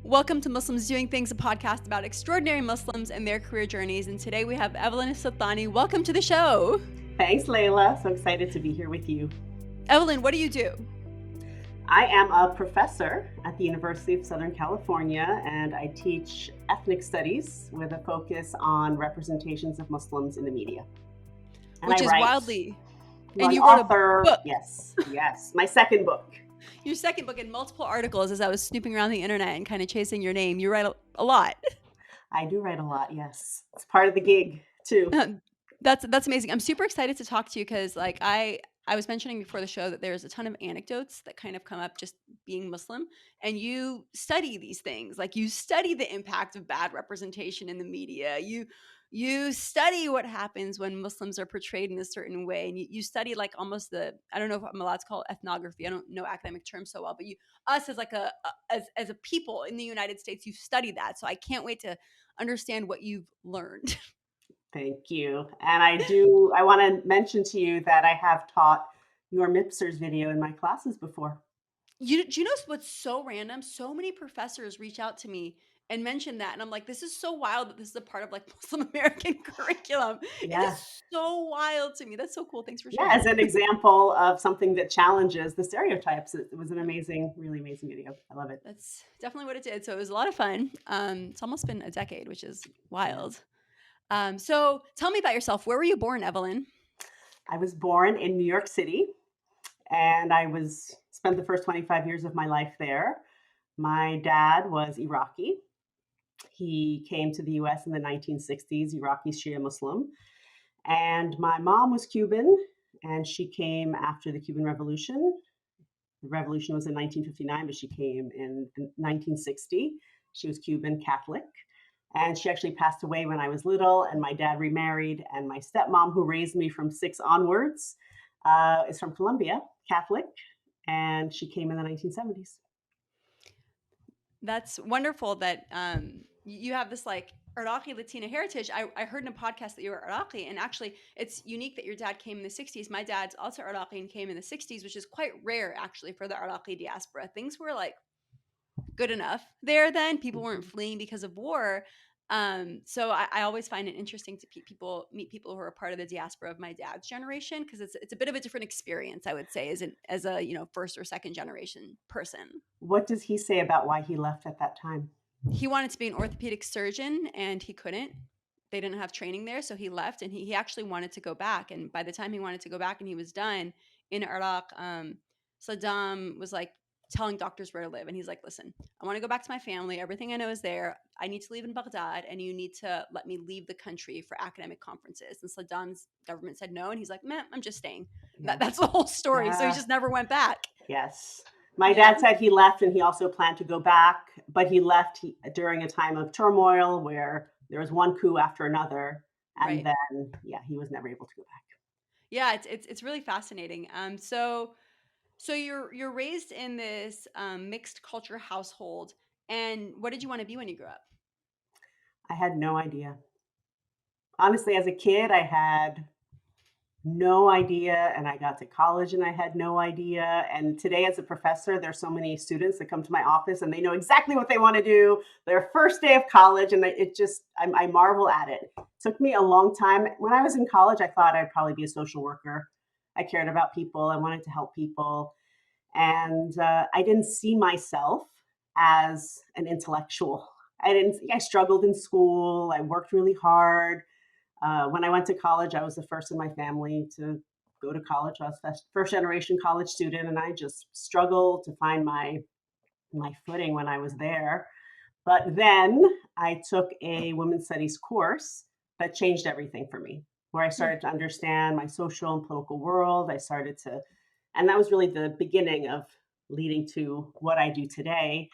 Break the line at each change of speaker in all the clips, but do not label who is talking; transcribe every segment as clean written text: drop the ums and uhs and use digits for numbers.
Welcome to Muslims Doing Things, a podcast about extraordinary Muslims and their career journeys. And today we have Evelyn Alsultany. Welcome to the show.
Thanks, Layla. So excited to be here with you.
Evelyn, what do you do?
I am a professor at the University of Southern California, and I teach ethnic studies with a focus on representations of Muslims in the media. And
Which
I
is
write,
wildly.
I'm
And
an
you wrote
author.
a book.
Yes, my second book.
Your second book and multiple articles as I was snooping around the internet and kind of chasing your name. You write a lot.
I do write a lot, yes. It's part of the gig, too.
That's amazing. I'm super excited to talk to you because I was mentioning before the show that there's a ton of anecdotes that kind of come up just being Muslim, and you study these things. Like you study the impact of bad representation in the media. You study what happens when Muslims are portrayed in a certain way, and you study like almost I don't know if I'm allowed to call it ethnography. I don't know academic terms so well, but us as like as a people in the United States, you study that. So I can't wait to understand what you've learned.
Thank you. And I want to mention to you that I have taught your Mipsers video in my classes before.
Do you know what's so random? So many professors reach out to me and mention that, and I'm like, this is so wild that this is a part of like Muslim American curriculum. It is
Yeah.
so wild to me. That's so cool. Thanks for
Yeah,
sharing
as
that.
an example of something that challenges the stereotypes. It was an amazing, really amazing video. I love it.
That's definitely what it did. So it was a lot of fun. It's almost been a decade, which is
Yeah.
wild. So tell me about yourself. Where were you born, Evelyn?
I was born in New York City, and spent the first 25 years of my life there. My dad was Iraqi. He came to the US in the 1960s, Iraqi Shia Muslim. And my mom was Cuban, and she came after the Cuban Revolution. The revolution was in 1959, but she came in 1960. She was Cuban Catholic. And she actually passed away when I was little, and my dad remarried. And my stepmom, who raised me from 6 onwards, is from Colombia, Catholic, and she came in the 1970s.
That's wonderful that you have this like Iraqi Latina heritage. I heard in a podcast that you were Iraqi, and actually, it's unique that your dad came in the 60s. My dad's also Iraqi and came in the 60s, which is quite rare actually for the Iraqi diaspora. Things were like good enough there then. People weren't
Mhm.
fleeing because of war. So I always find it interesting to meet people who are a part of the diaspora of my dad's generation because it's a bit of a different experience, I would say, as a first or second generation person.
What does he say about why he left at that time?
He wanted to be an orthopedic surgeon and he couldn't. They didn't have training there, so he left, and he actually wanted to go back. And by the time he wanted to go back and he was done in Iraq, Saddam was like telling doctors where to live, and he's like, "Listen, I want to go back to my family. Everything I know is there. I need to leave in Baghdad, and you need to let me leave the country for academic conferences." And Saddam's government said no, and he's like, "Man, I'm just staying."
Yeah.
That's the whole story. So he
Yeah.
just never went back.
Yes. My
Yeah,
dad said he left and he also planned to go back, but he left during a time of turmoil where there was one coup after another. And
right.
then, yeah, he was never able to go back.
Yeah, it's really fascinating. So you're raised in this mixed culture household, and what did you want to be when you grew up?
I had no idea. Honestly, as a kid, I had no idea, and I got to college and I had no idea. And today, as a professor, there's so many students that come to my office and they know exactly what they want to do their first day of college, and I marvel at it. It took me a long time. When I was in college, I thought I'd probably be a social worker. I cared about people. I wanted to help people, and I didn't see myself as an intellectual. I struggled in school. I worked really hard. When I went to college, I was the first in my family to go to college. I was first generation college student, and I just struggled to find my footing when I was there. But then I took a women's studies course that changed everything for me, where I
Hmm.
started to understand my social and political world. And that was really the beginning of leading to what I do today.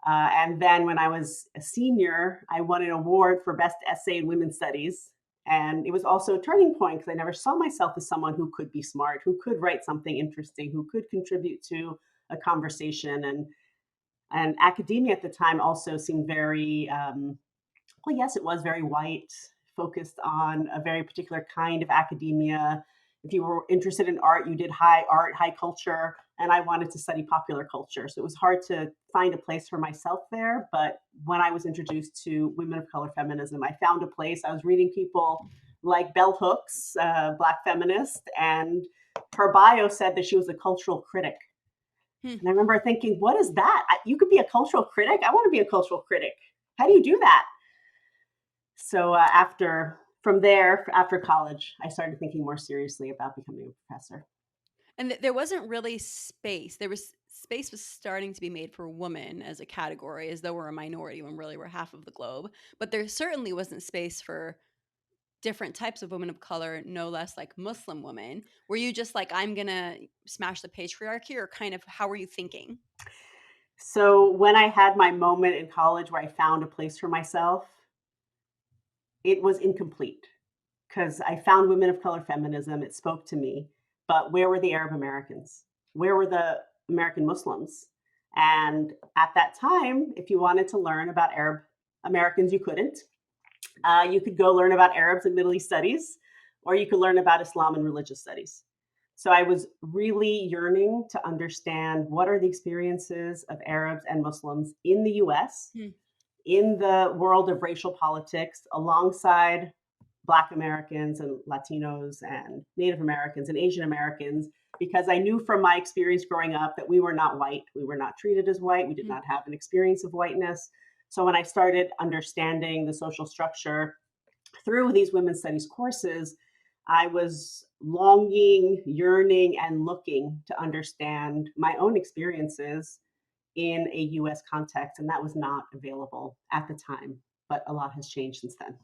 And then when I was a senior, I won an award for best essay in women's studies. And it was also a turning point because I never saw myself as someone who could be smart, who could write something interesting, who could contribute to a conversation. And academia at the time also seemed very, well, yes, it was very white, focused on a very particular kind of academia. If you were interested in art, you did high art, high culture. and I wanted to study popular culture. So it was hard to find a place for myself there. But when I was introduced to women of color feminism, I found a place. I was reading people like Bell Hooks, Black feminist, and her bio said that she was a cultural critic.
Hmm.
And I remember thinking, what is that? You could be a cultural critic? I want to be a cultural critic. How do you do that? So from there, after college, I started thinking more seriously about becoming a professor.
And there wasn't really space. Space was starting to be made for women as a category, as though we're a minority when really we're half of the globe. But there certainly wasn't space for different types of women of color, no less like Muslim women. Were you just like, I'm gonna smash the patriarchy, or kind of how were you thinking?
So when I had my moment in college where I found a place for myself, it was incomplete because I found women of color feminism. It spoke to me. But where were the Arab Americans? Where were the American Muslims? And at that time, if you wanted to learn about Arab Americans, you couldn't. You could go learn about Arabs and Middle East studies, or you could learn about Islam and religious studies. So I was really yearning to understand what are the experiences of Arabs and Muslims in the US,
Hmm.
in the world of racial politics, alongside Black Americans and Latinos and Native Americans and Asian Americans, because I knew from my experience growing up that we were not white. We were not treated as white. We did
Hmm.
not have an experience of whiteness. So when I started understanding the social structure through these women's studies courses, I was longing, yearning, and looking to understand my own experiences in a US context. And that was not available at the time, but a lot has changed since then.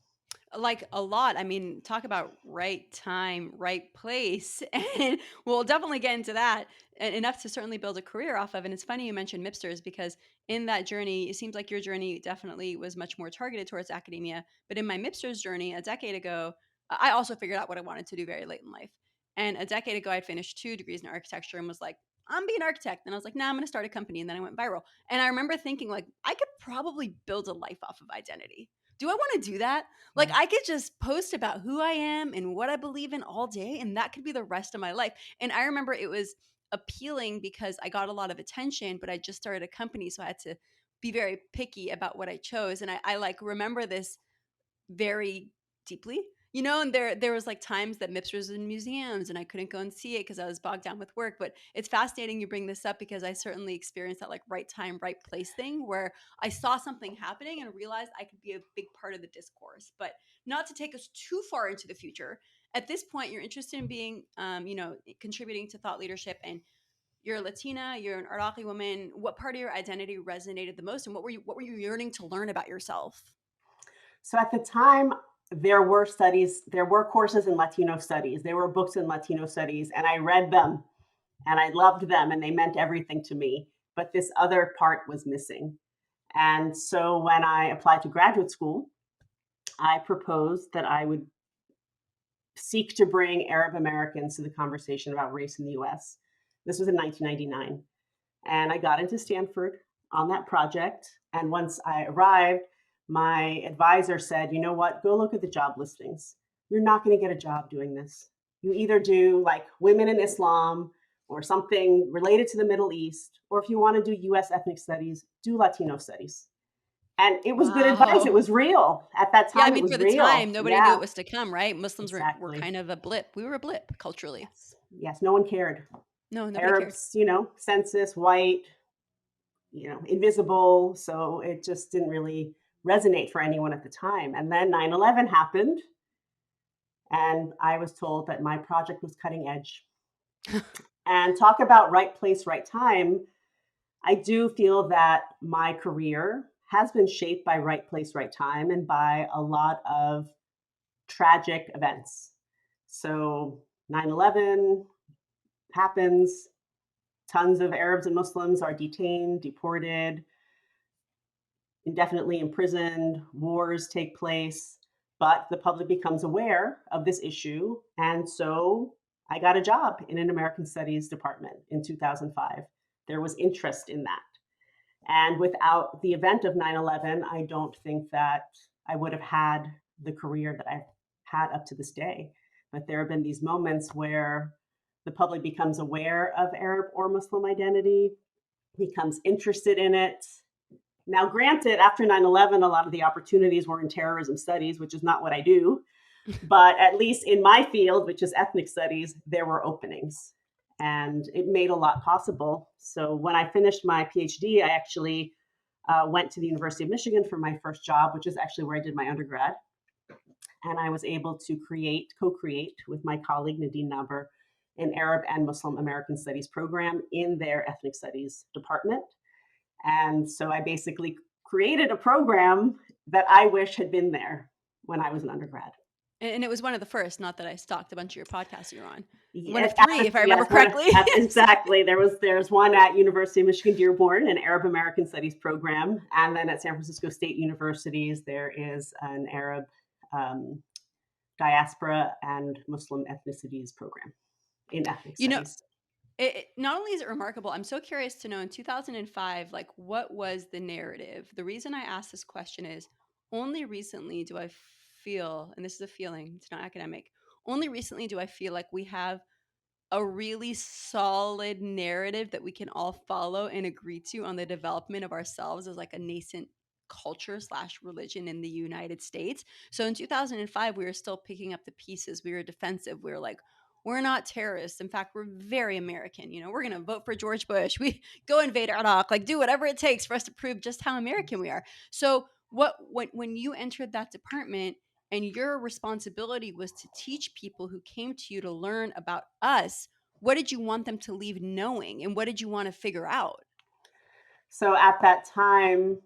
Like a lot. I mean, talk about right time, right place. And we'll definitely get into that, and enough to certainly build a career off of. And it's funny you mentioned Mipsters, because in that journey, it seems like your journey definitely was much more targeted towards academia. But in my Mipsters journey a decade ago, I also figured out what I wanted to do very late in life. And a decade ago, I'd finished 2 degrees in architecture and was like, I'm being an architect. And I was like, nah, I'm going to start a company. And then I went viral. And I remember thinking, like, I could probably build a life off of identity. Do I want to do that? Like,
Yeah.
I could just post about who I am and what I believe in all day, and that could be the rest of my life. And I remember it was appealing because I got a lot of attention, but I just started a company, so I had to be very picky about what I chose. And I like remember this very deeply. And there was like times that Mips was in museums and I couldn't go and see it because I was bogged down with work. But it's fascinating you bring this up, because I certainly experienced that like right time, right place thing where I saw something happening and realized I could be a big part of the discourse. But not to take us too far into the future. At this point, you're interested in being, contributing to thought leadership, and you're a Latina, you're an Iraqi woman. What part of your identity resonated the most, and what were you yearning to learn about yourself?
So at the time, there were courses in Latino studies, there were books in Latino studies, and I read them and I loved them and they meant everything to me. But this other part was missing. And so when I applied to graduate school, I proposed that I would seek to bring Arab Americans to the conversation about race in the US. This was in 1999. And I got into Stanford on that project. And once I arrived, my advisor said, you know what, go look at the job listings. You're not going to get a job doing this. You either do like women in Islam or something related to the Middle East, or if you want to do US ethnic studies, do Latino studies. And it was good advice. It
Wow.
was real. At that
Yeah, I
time, it
mean, for
was
the time,
real.
nobody knew it
Yeah,
was to come, right? Muslims were
exactly.
kind of a blip. We were a blip culturally.
Yes. Yes. No one cared.
No, nobody cared.
Arabs, census, white, invisible. So it just didn't really resonate for anyone at the time. And then 9/11 happened, and I was told that my project was cutting edge. And talk about right place, right time. I do feel that my career has been shaped by right place, right time, and by a lot of tragic events. So 9/11 happens, tons of Arabs and Muslims are detained, deported, indefinitely imprisoned, wars take place, but the public becomes aware of this issue. And so I got a job in an American Studies department in 2005. There was interest in that. And without the event of 9/11, I don't think that I would have had the career that I've had up to this day. But there have been these moments where the public becomes aware of Arab or Muslim identity, becomes interested in it. Now, granted, after 9/11, a lot of the opportunities were in terrorism studies, which is not what I do. But at least in my field, which is ethnic studies, there were openings and it made a lot possible. So when I finished my PhD, I actually went to the University of Michigan for my first job, which is actually where I did my undergrad. And I was able to co-create with my colleague Nadine Naber an Arab and Muslim American Studies program in their ethnic studies department. And so I basically created a program that I wish had been there when I was an undergrad.
And it was one of the first, not that I stalked a bunch of your podcasts you're on. One
Yes,
of three, if I remember correctly.
exactly. There's one at University of Michigan Dearborn, an Arab American Studies program, and then at San Francisco State Universities there is an Arab diaspora and Muslim ethnicities program in ethnic
You know,
studies.
not only is it remarkable, I'm so curious to know in 2005, like what was the narrative? The reason I asked this question is only recently do I feel, and this is a feeling, it's not academic, only recently do I feel like we have a really solid narrative that we can all follow and agree to on the development of ourselves as like a nascent culture slash religion in the United States. So in 2005, we were still picking up the pieces. We were defensive. We were like, we're not terrorists. In fact, we're very American. You know, we're going to vote for George Bush. We go invade Iraq, like do whatever it takes for us to prove just how American we are. So when you entered that department, and your responsibility was to teach people who came to you to learn about us, what did you want them to leave knowing and what did you want to figure out?
So at that time,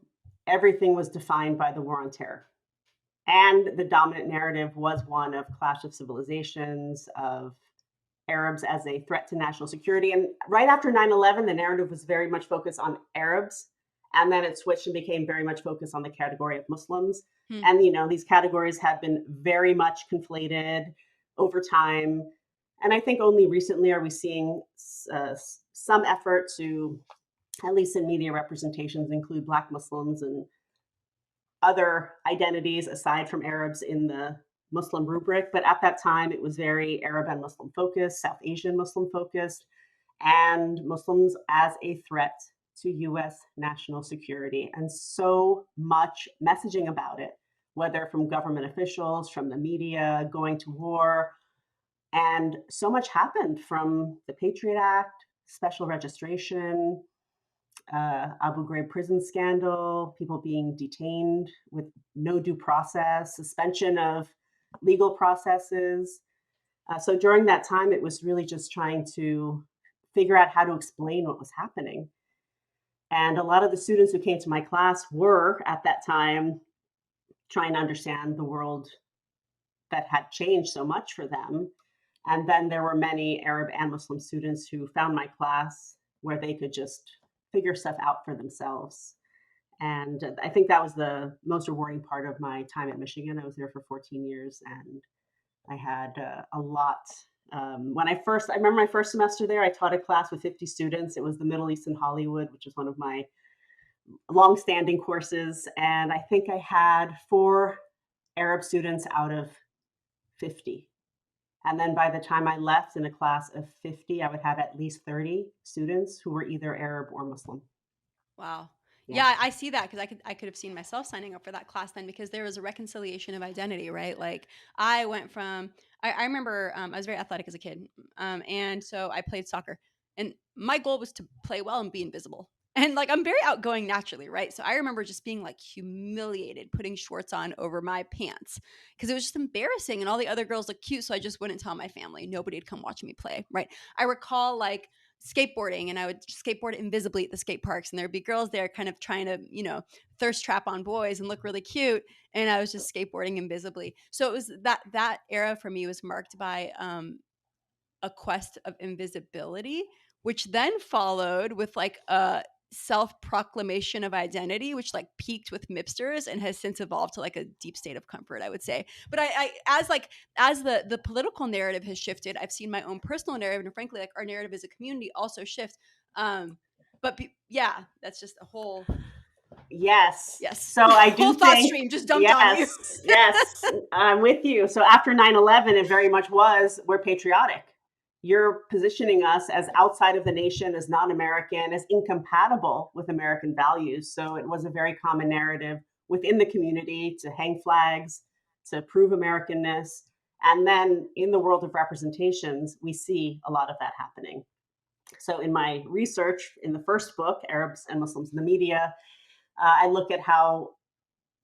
everything was defined by the war on terror. And the dominant narrative was one of clash of civilizations, of Arabs as a threat to national security. And right after 9/11, the narrative was very much focused on Arabs. And then it switched and became very much focused on the category of Muslims.
Hmm.
And, these categories have been very much conflated over time. And I think only recently are we seeing some effort to, at least in media representations, include Black Muslims and other identities aside from Arabs in the Muslim rubric. But at that time, it was very Arab and Muslim focused, South Asian Muslim focused, and Muslims as a threat to US national security. And so much messaging about it, whether from government officials, from the media, going to war. And so much happened from the Patriot Act, special registration, Abu Ghraib prison scandal, people being detained with no due process, suspension of legal processes. So during that time, it was really just trying to figure out how to explain what was happening. And a lot of the students who came to my class were, at that time, trying to understand the world that had changed so much for them. And then there were many Arab and Muslim students who found my class where they could just figure stuff out for themselves. And I think that was the most rewarding part of my time at Michigan. I was there for 14 years and I had a lot. I remember my first semester there, I taught a class with 50 students. It was the Middle East in Hollywood, which is one of my long-standing courses. And I think I had 4 Arab students out of 50. And then by the time I left in a class of 50, I would have at least 30 students who were either Arab or Muslim.
Wow.
Yeah.
Yeah, I see that because I could have seen myself signing up for that class then because there was a reconciliation of identity, right? Like I went from I remember I was very athletic as a kid, and so I played soccer, and my goal was to play well and be invisible. And like I'm very outgoing naturally, right? So I remember just being like humiliated putting shorts on over my pants because it was just embarrassing, and all the other girls looked cute, so I just wouldn't tell my family. Nobody'd come watch me play, right? I recall like skateboarding and I would skateboard invisibly at the skate parks and there'd be girls there kind of trying to, thirst trap on boys and look really cute. And I was just skateboarding invisibly. So it was that era for me was marked by a quest of invisibility, which then followed with like a self-proclamation of identity, which like peaked with Mipsters and has since evolved to like a deep state of comfort, I would say. But as the political narrative has shifted, I've seen my own personal narrative, and frankly, like our narrative as a community also shift. Yeah, that's just a whole
Yes.
yes,
So I
whole
do
thought
think,
stream just dumped on you.
yes, yes, I'm with you. So after 9/11, it very much was, we're patriotic. you're positioning us as outside of the nation, as non-American, as incompatible with American values. So it was a very common narrative within the community to hang flags, to prove Americanness. And then in the world of representations, we see a lot of that happening. So in my research in the first book, Arabs and Muslims in the Media, I look at how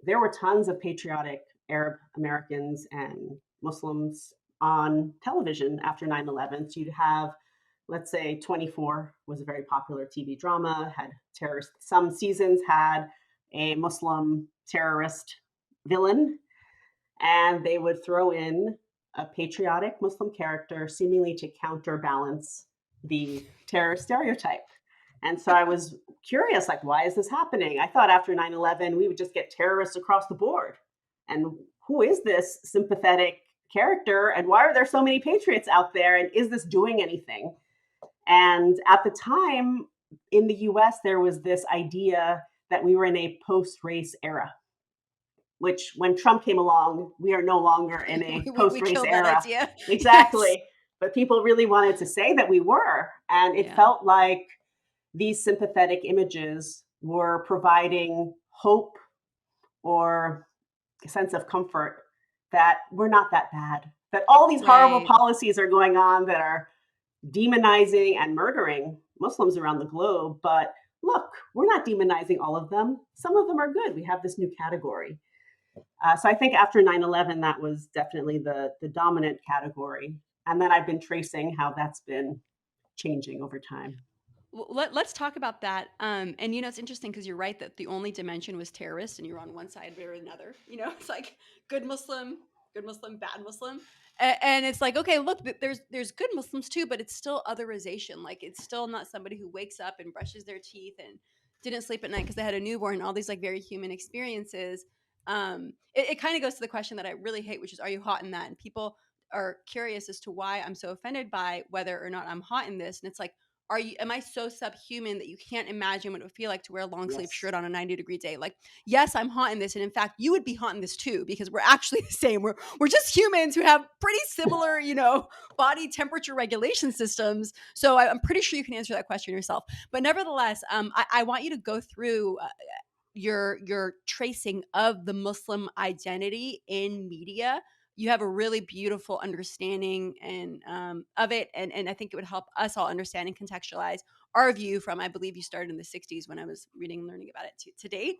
there were tons of patriotic Arab Americans and Muslims on television after 9/11. So you'd have, let's say, 24 was a very popular TV drama, had terrorist, some seasons had a Muslim terrorist villain, and they would throw in a patriotic Muslim character seemingly to counterbalance the terror stereotype. And so I was curious, like, why is this happening? I thought after 9/11, we would just get terrorists across the board. And who is this sympathetic character? And why are there so many patriots out there? And is this doing anything? And at the time in the US, there was this idea that we were in a post race era, which when Trump came along, we are no longer in a
We
post race
killed that
era.
idea. Yes.
Exactly. But people really wanted to say that we were. And it
Yeah.
felt like these sympathetic images were providing hope or a sense of comfort that we're not that bad, that all these horrible
Right.
policies are going on that are demonizing and murdering Muslims around the globe. But look, we're not demonizing all of them. Some of them are good. We have this new category. So I think after 9/11, that was definitely the dominant category. And then I've been tracing how that's been changing over time.
Let's talk about that. And it's interesting because you're right that the only dimension was terrorist, and you're on one side or another. It's like good Muslim, good Muslim, bad Muslim, and it's like, okay, look, there's good Muslims too, but it's still otherization. Like it's still not somebody who wakes up and brushes their teeth and didn't sleep at night because they had a newborn. All these like very human experiences. It kind of goes to the question that I really hate, which is, are you hot in that? And people are curious as to why I'm so offended by whether or not I'm hot in this, and it's like, am I so subhuman that you can't imagine what it would feel like to wear a long sleeve
Yes.
shirt on a 90-degree day? Like, yes, I'm hot in this, and in fact, you would be hot in this too, because we're actually the same. We're just humans who have pretty similar, body temperature regulation systems. So I'm pretty sure you can answer that question yourself. But nevertheless, I want you to go through your tracing of the Muslim identity in media. You have a really beautiful understanding and of it, and I think it would help us all understand and contextualize our view from, I believe you started in the 60s when I was reading and learning about it to date.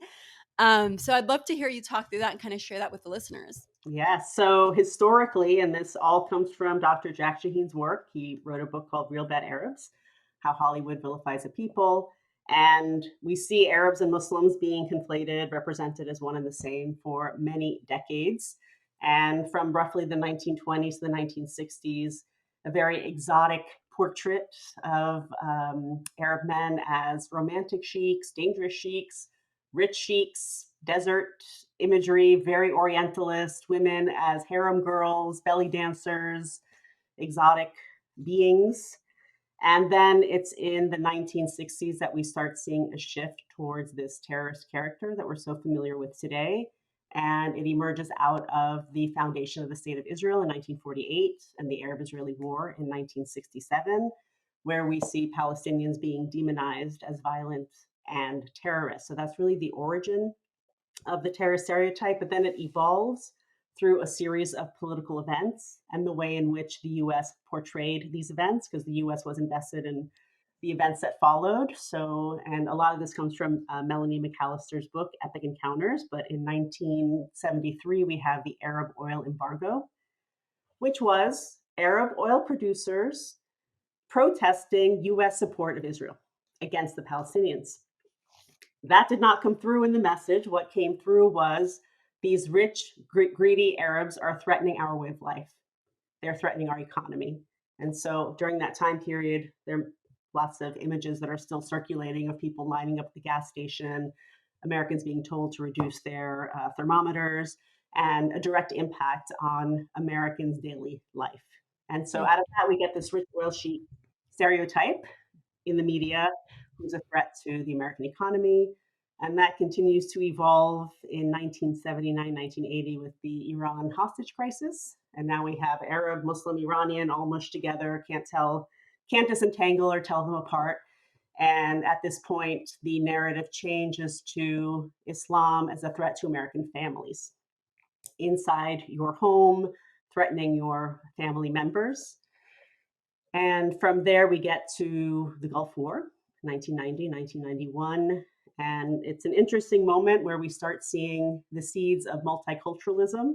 So I'd love to hear you talk through that and kind of share that with the listeners.
Yes. So historically, and this all comes from Dr. Jack Shaheen's work, he wrote a book called Real Bad Arabs: How Hollywood Vilifies a People. And we see Arabs and Muslims being conflated, represented as one and the same for many decades. And from roughly the 1920s to the 1960s, a very exotic portrait of Arab men as romantic sheiks, dangerous sheiks, rich sheiks, desert imagery, very Orientalist, women as harem girls, belly dancers, exotic beings. And then it's in the 1960s that we start seeing a shift towards this terrorist character that we're so familiar with today. And it emerges out of the foundation of the State of Israel in 1948 and the Arab Israeli War in 1967, where we see Palestinians being demonized as violent and terrorists. So that's really the origin of the terror stereotype, but then it evolves through a series of political events and the way in which the US portrayed these events, because the US was invested in the events that followed. So, and a lot of this comes from Melanie McAllister's book, Epic Encounters. But in 1973, we have the Arab oil embargo, which was Arab oil producers protesting US support of Israel against the Palestinians. That did not come through in the message. What came through was these rich, greedy Arabs are threatening our way of life. They're threatening our economy. And so during that time period, there are lots of images that are still circulating of people lining up at the gas station, Americans being told to reduce their thermometers, and a direct impact on Americans' daily life. And so
Hmm.
out of that, we get this rich oil sheik stereotype in the media who's a threat to the American economy. And that continues to evolve in 1979, 1980 with the Iran hostage crisis. And now we have Arab, Muslim, Iranian all mushed together, can't disentangle or tell them apart. And at this point, the narrative changes to Islam as a threat to American families. Inside your home, threatening your family members. And from there, we get to the Gulf War, 1990, 1991. And it's an interesting moment where we start seeing the seeds of multiculturalism.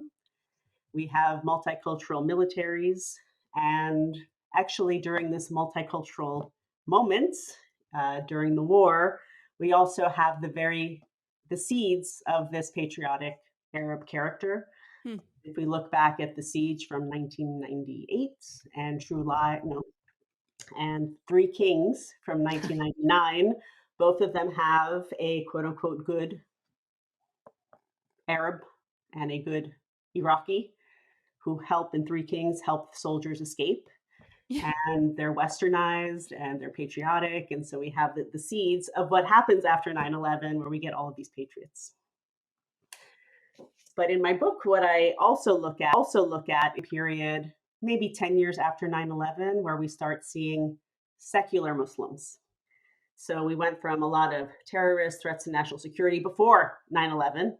We have multicultural militaries. And actually, during this multicultural moment, during the war, we also have the seeds of this patriotic Arab character.
Hmm.
If we look back at the siege from 1998 and True Lie, no, and Three Kings from 1999, both of them have a quote unquote good Arab and a good Iraqi who help in Three Kings help soldiers escape.
Yeah.
And they're westernized and they're patriotic. And so we have the seeds of what happens after 9/11, where we get all of these patriots. But in my book, what I also look at a period, maybe 10 years after 9/11, where we start seeing secular Muslims. So we went from a lot of terrorist threats to national security before 9/11.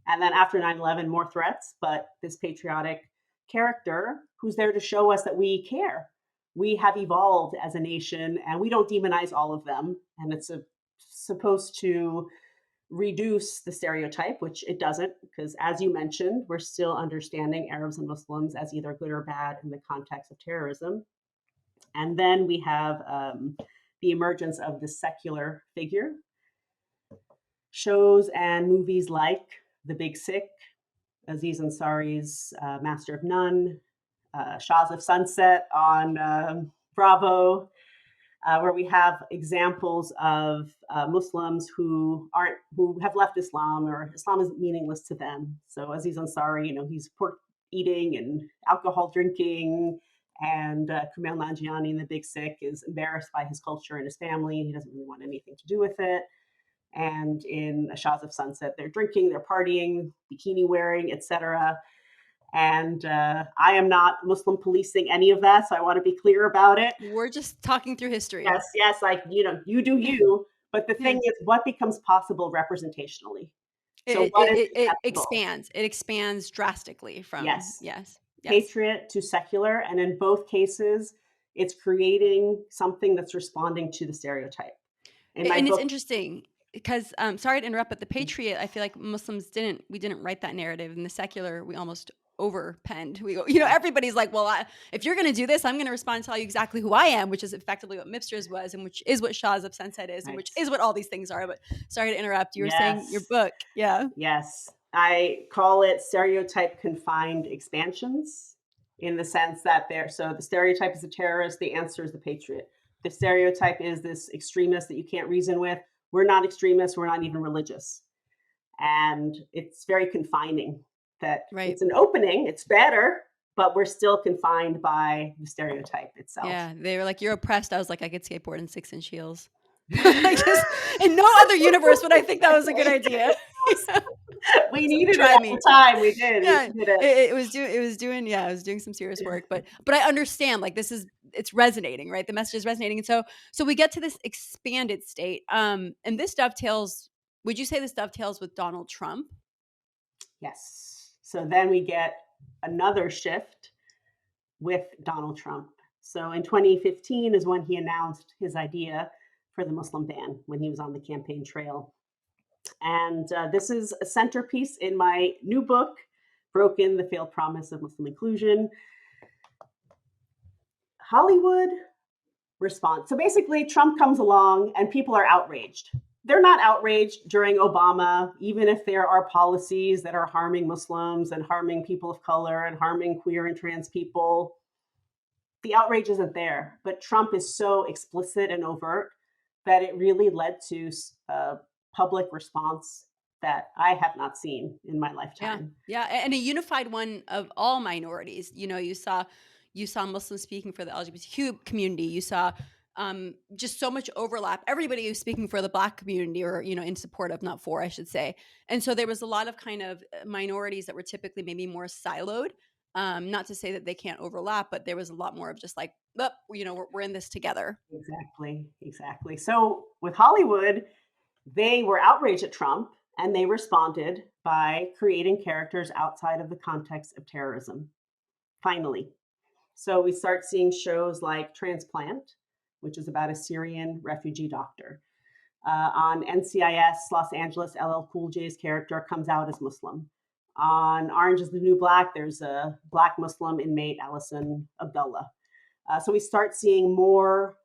And then after 9/11, more threats, but this patriotic character who's there to show us that we care. We have evolved as a nation and we don't demonize all of them. And it's supposed to reduce the stereotype, which it doesn't, because as you mentioned, we're still understanding Arabs and Muslims as either good or bad in the context of terrorism. And then we have the emergence of the secular figure. Shows and movies like The Big Sick, Aziz Ansari's Master of None, Shahs of Sunset on Bravo, where we have examples of Muslims who have left Islam, or Islam is meaningless to them. So Aziz Ansari, he's pork eating and alcohol drinking, and Kumail Nanjiani in The Big Sick is embarrassed by his culture and his family, and he doesn't really want anything to do with it. And in Shahs of Sunset, they're drinking, they're partying, bikini wearing, etc. And I am not Muslim policing any of that, so I want to be clear about it.
We're just talking through history.
Yes, like, you do you. But the thing is, what becomes possible representationally? So what is
It
acceptable?
expands. It expands drastically from
Yes.
yes.
Patriot to secular. And in both cases, it's creating something that's responding to the stereotype. In my
And it's
book,
interesting because sorry to interrupt, but the patriot, I feel like Muslims didn't write that narrative. In the secular, we almost overpenned. We go, everybody's like, well, if you're going to do this, I'm going to respond and tell you exactly who I am, which is effectively what Mipster's was, and which is what Shahs of Sunset is, and which is what all these things are. But sorry to interrupt. You were saying your book, yeah.
Yes, I call it stereotype confined expansions, in the sense that so the stereotype is a terrorist, the answer is the patriot. The stereotype is this extremist that you can't reason with. We're not extremists, we're not even religious. And it's very confining that it's an opening, it's better, but we're still confined by the stereotype itself.
Yeah, they were like, you're oppressed. I was like, I could skateboard in 6-inch heels. In no other universe would I think that was a good idea.
We needed it at the time. We did.
Yeah, it was doing some serious work, but I understand, like, it's resonating, right? The message is resonating. And so we get to this expanded state. And this dovetails, would you say this dovetails with Donald Trump?
Yes. So then we get another shift with Donald Trump. So in 2015 is when he announced his idea for the Muslim ban, when he was on the campaign trail. And this is a centerpiece in my new book, Broken: The Failed Promise of Muslim Inclusion. Hollywood response. So basically, Trump comes along and people are outraged. They're not outraged during Obama, even if there are policies that are harming Muslims and harming people of color and harming queer and trans people. The outrage isn't there, but Trump is so explicit and overt that it really led to a public response that I have not seen in my lifetime.
Yeah, and a unified one of all minorities. You saw Muslims speaking for the LGBTQ community. You saw just so much overlap. Everybody was speaking for the Black community, or in support of, not for, I should say. And so there was a lot of kind of minorities that were typically maybe more siloed Not to say that they can't overlap, but there was a lot more of just like, oh, we're in this together.
Exactly, exactly. So with Hollywood, they were outraged at Trump and they responded by creating characters outside of the context of terrorism. Finally. So we start seeing shows like Transplant, which is about a Syrian refugee doctor. On NCIS, Los Angeles, LL Cool J's character comes out as Muslim. On Orange is the New Black, there's a Black Muslim inmate, Allison Abdullah. So we start seeing more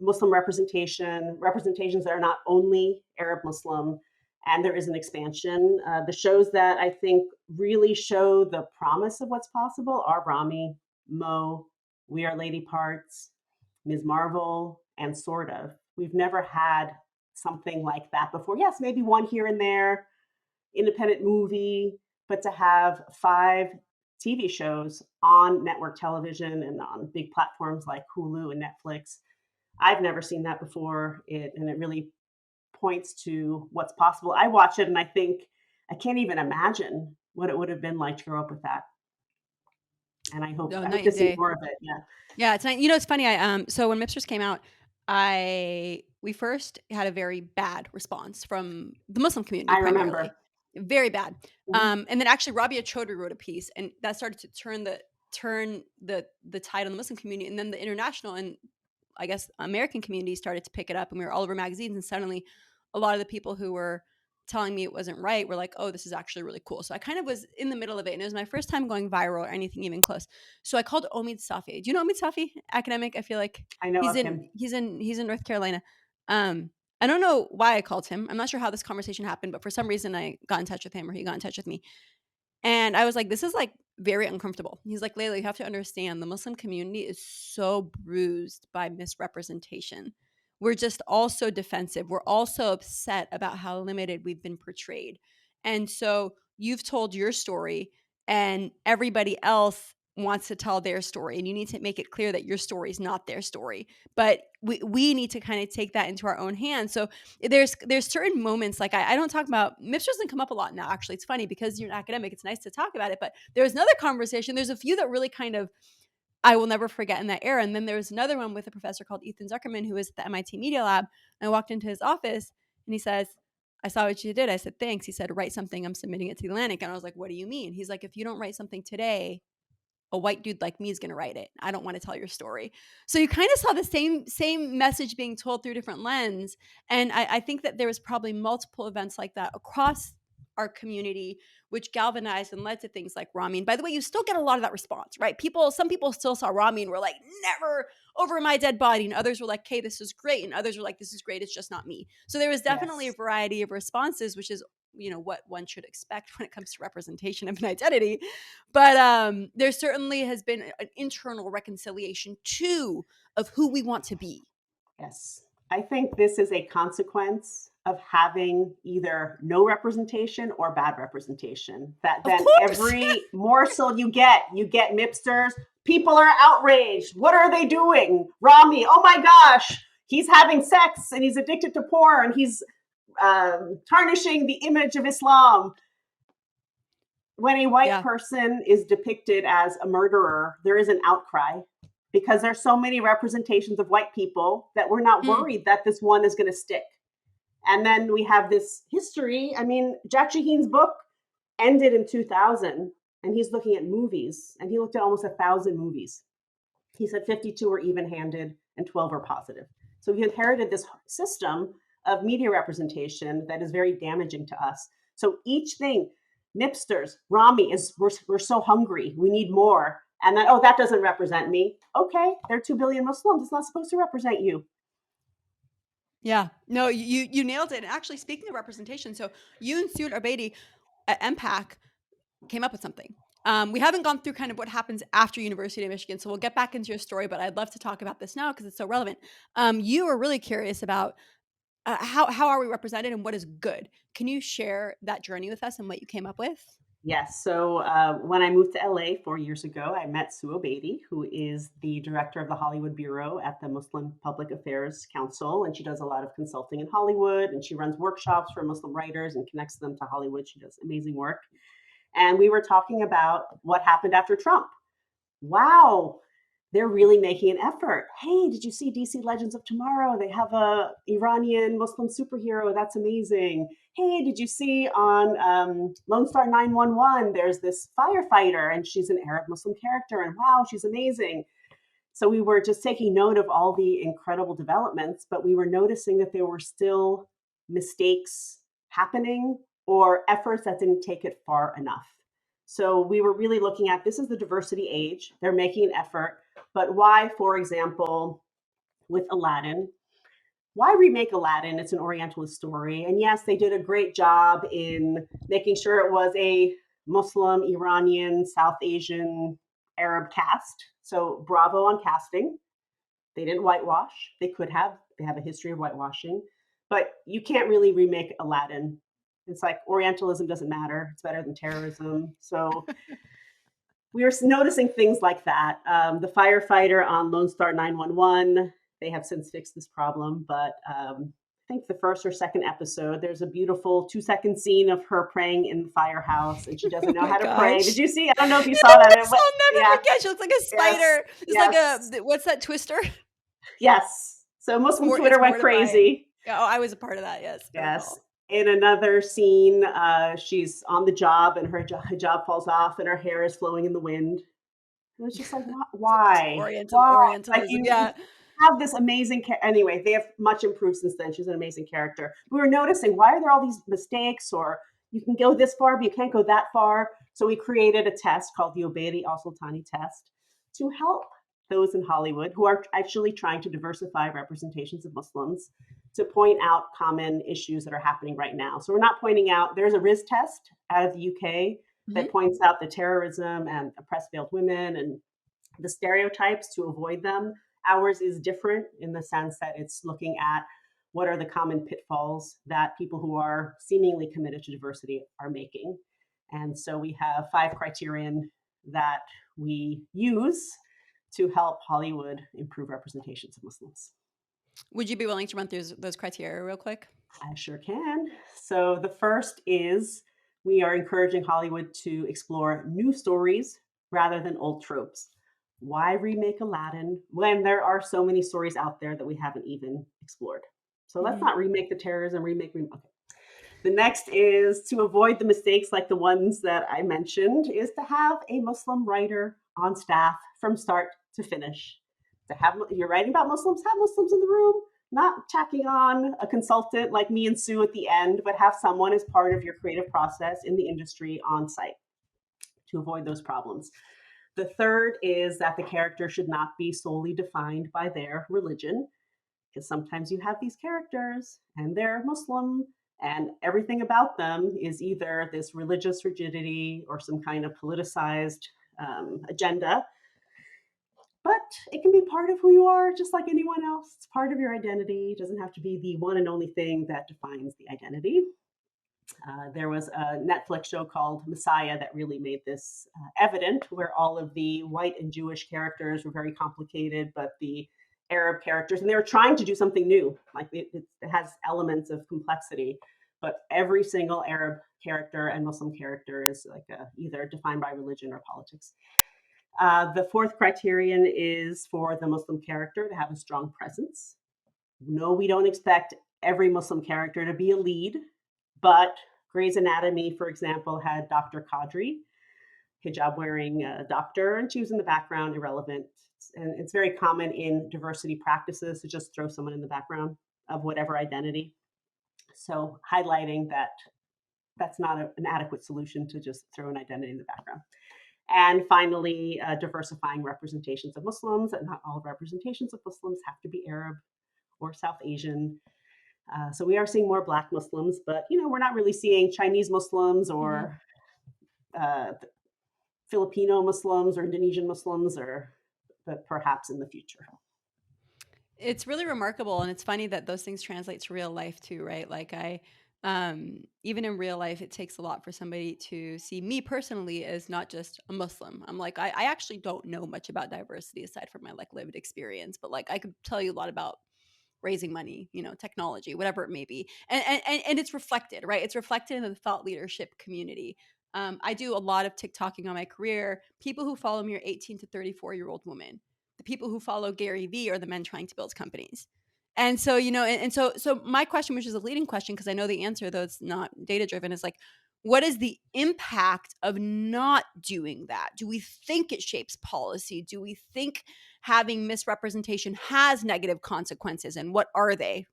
Muslim representations that are not only Arab Muslim, and there is an expansion. The shows that I think really show the promise of what's possible are Rami, Mo, We Are Lady Parts, Ms. Marvel, and Sort of. We've never had something like that before. Yes, maybe one here and there, independent movie, but to have 5 TV shows on network television and on big platforms like Hulu and Netflix, I've never seen that before. And it really points to what's possible. I watch it and I think I can't even imagine what it would have been like to grow up with that. And
No,
I hope
night
to
and
see
day.
more of it. Yeah,
Yeah, it's nice. It's funny. So when Mipsters came out, we first had a very bad response from the Muslim community
I
primarily,
remember.
very bad.
Mhm.
And then actually Rabia Chaudhry wrote a piece, and that started to turn the tide on the Muslim community, and then the international and I guess American community started to pick it up, and we were all over magazines, and suddenly a lot of the people who were telling me it wasn't right were like, oh, this is actually really cool. So I kind of was in the middle of it, and it was my first time going viral or anything even close. So I called Omid Safi. Do you know Omid Safi? Academic. I feel like
I know
he's
of
in
him.
he's in he's in North Carolina. I don't know why I called him. I'm not sure how this conversation happened, but for some reason I got in touch with him or he got in touch with me. And I was like, this is like very uncomfortable. He's like, Layla, you have to understand the Muslim community is so bruised by misrepresentation. We're just all so defensive. We're also upset about how limited we've been portrayed. And so you've told your story, and everybody else wants to tell their story. And you need to make it clear that your story is not their story. But we need to kind of take that into our own hands. So there's certain moments like I don't talk about MIPS doesn't come up a lot now. Actually, it's funny because you're an academic. It's nice to talk about it, but there's another conversation. There's a few that really kind of I will never forget in that era. And then there was another one with a professor called Ethan Zuckerman who was at the MIT Media Lab. And I walked into his office and he says, I saw what you did. I said, thanks. He said, write something. I'm submitting it to the Atlantic. And I was like, what do you mean? He's like, if you don't write something today, a white dude like me is going to write it. I don't want to tell your story. So you kind of saw the same message being told through different lens. And I think that there was probably multiple events like that across our community, which galvanized and led to things like Rami. And by the way, you still get a lot of that response, right? Some people still saw Rami and were like, never over my dead body. And others were like, hey, this is great. And others were like, this is great. It's just not me. So there was definitely a
Yes.
variety of responses, which is what one should expect when it comes to representation of an identity. But there certainly has been an internal reconciliation too of who we want to be.
Yes. I think this is a consequence of having either no representation or bad representation. That
Of
then
course.
every morsel you get mipsters, people are outraged. What are they doing? Rami, oh my gosh, he's having sex and he's addicted to porn. He's tarnishing the image of Islam. When a white
Yeah.
person is depicted as a murderer, there is an outcry because there's so many representations of white people that we're not
Mm.
worried that this one is going to stick. And then we have this history. I mean, Jack Shaheen's book ended in 2000, and he's looking at movies, and he looked at almost 1,000 movies. He said 52 were even handed and 12 were positive. So he inherited this system of media representation that is very damaging to us. So each thing, Nipsters, Rami, we're so hungry, we need more. And then, oh, that doesn't represent me. Okay, there are 2 billion Muslims. It's not supposed to represent you.
Yeah. No, you nailed it. And actually, speaking of representation, so you and Stuart Abedi at MPAC came up with something. We haven't gone through kind of what happens after University of Michigan, so we'll get back into your story. But I'd love to talk about this now because it's so relevant. You were really curious about how are we represented and what is good. Can you share that journey with us and what you came up with?
Yes. So when I moved to LA 4 years ago, I met Sue Obeidi, who is the director of the Hollywood Bureau at the Muslim Public Affairs Council. And she does a lot of consulting in Hollywood and she runs workshops for Muslim writers and connects them to Hollywood. She does amazing work. And we were talking about what happened after Trump. Wow, they're really making an effort. Hey, did you see DC Legends of Tomorrow? They have a Iranian Muslim superhero. That's amazing. Hey, did you see on Lone Star 911? There's this firefighter, and she's an Arab Muslim character, and wow, she's amazing. So we were just taking note of all the incredible developments, but we were noticing that there were still mistakes happening or efforts that didn't take it far enough. So we were really looking at, this is the diversity age. They're making an effort, but why, for example, with Aladdin, why remake Aladdin? It's an Orientalist story. And yes, they did a great job in making sure it was a Muslim, Iranian, South Asian, Arab cast. So bravo on casting. They didn't whitewash. They could have. They have a history of whitewashing. But you can't really remake Aladdin. It's like Orientalism doesn't matter. It's better than terrorism. So we were noticing things like that. The firefighter on Lone Star 911, they have since fixed this problem, but I think the first or second episode, there's a beautiful 2-second scene of her praying in the firehouse, and she
Oh
doesn't know
my
how to pray. Did
gosh.
you see? I don't know if you saw that.
Yes, I'll never
Yeah,
forget. She looks like a
yes,
spider. It's like
yes,
what's that, Twister?
yes. So Muslim
It's
Twitter went
mortifying.
crazy.
Yeah, oh, I was a part of that. Yes, I
Yes.
recall.
In another scene, she's on the job and her hijab falls off and her hair is flowing in the wind. It was just like,
It's like
why? Why? Like
Orientalism.
you
Yeah.
have this amazing anyway, they have much improved since then. She's an amazing character. We were noticing, why are there all these mistakes, or you can go this far, but you can't go that far. So we created a test called the Evelyn Alsultany test to help those in Hollywood who are actually trying to diversify representations of Muslims to point out common issues that are happening right now. So we're not pointing out, there's a RIS test out of the UK that
Hmm.
points out the terrorism and oppressed veiled women and the stereotypes to avoid them. Ours is different in the sense that it's looking at what are the common pitfalls that people who are seemingly committed to diversity are making. And so we have 5 criterion that we use to help Hollywood improve representations of Muslims.
Would you be willing to run through those criteria real quick?
I sure can. So the first is, we are encouraging Hollywood to explore new stories rather than old tropes. Why remake Aladdin when there are so many stories out there that we haven't even explored? So let's
Hmm.
not remake the terrorism, remake. Okay. The next is to avoid the mistakes like the ones that I mentioned, is to have a Muslim writer on staff from start to finish. To have, you're writing about Muslims, have Muslims in the room, not tacking on a consultant like me and Sue at the end, but have someone as part of your creative process in the industry on site to avoid those problems. The third is that the character should not be solely defined by their religion, because sometimes you have these characters and they're Muslim and everything about them is either this religious rigidity or some kind of politicized agenda. But it can be part of who you are, just like anyone else. It's part of your identity. It doesn't have to be the one and only thing that defines the identity. There was a Netflix show called Messiah that really made this evident, where all of the white and Jewish characters were very complicated, but the Arab characters, and they were trying to do something new. Like it has elements of complexity, but every single Arab character and Muslim character is like either defined by religion or politics. The fourth criterion is for the Muslim character to have a strong presence. No, we don't expect every Muslim character to be a lead, but Grey's Anatomy, for example, had Dr. Kadri, hijab wearing doctor, and she was in the background, irrelevant. And it's very common in diversity practices to just throw someone in the background of whatever identity. So highlighting that that's not an adequate solution to just throw an identity in the background. And finally, diversifying representations of Muslims, and not all representations of Muslims have to be Arab or South Asian. So we are seeing more Black Muslims, but we're not really seeing Chinese Muslims
Hmm.
or uh, Filipino Muslims or Indonesian Muslims, or but perhaps in the future.
It's really remarkable, and it's funny that those things translate to real life too, right? Like even in real life, it takes a lot for somebody to see me personally as not just a Muslim. I'm like, I actually don't know much about diversity aside from my like lived experience, but like I could tell you a lot about raising money, technology, whatever it may be, and it's reflected, right? It's reflected in the thought leadership community. I do a lot of TikToking on my career. People who follow me are 18 to 34-year-old women. The people who follow Gary Vee are the men trying to build companies. And so, so my question, which is a leading question, because I know the answer, though it's not data driven, is like, what is the impact of not doing that? Do we think it shapes policy? Do we think having misrepresentation has negative consequences? And what are they?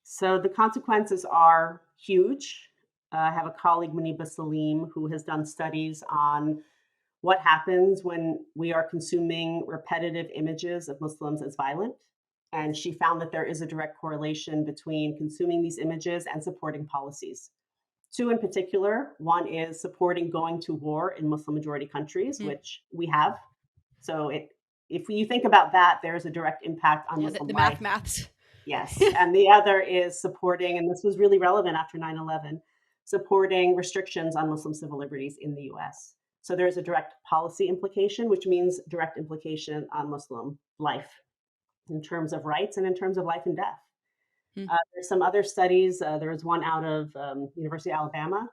So the consequences are huge. I have a colleague, Muniba Salim, who has done studies on what happens when we are consuming repetitive images of Muslims as violent. And she found that there is a direct correlation between consuming these images and supporting policies. Two in particular. One is supporting going to war in Muslim majority countries,
Mm.
which we have. So if you think about that, there's a direct impact on
Yeah,
Muslim
the
life.
maths.
Yes. And the other is supporting, and this was really relevant after 9/11, supporting restrictions on Muslim civil liberties in the US. So there's a direct policy implication, which means direct implication on Muslim life in terms of rights and in terms of life and death.
Mm.
There's some other studies. There was one out of University of Alabama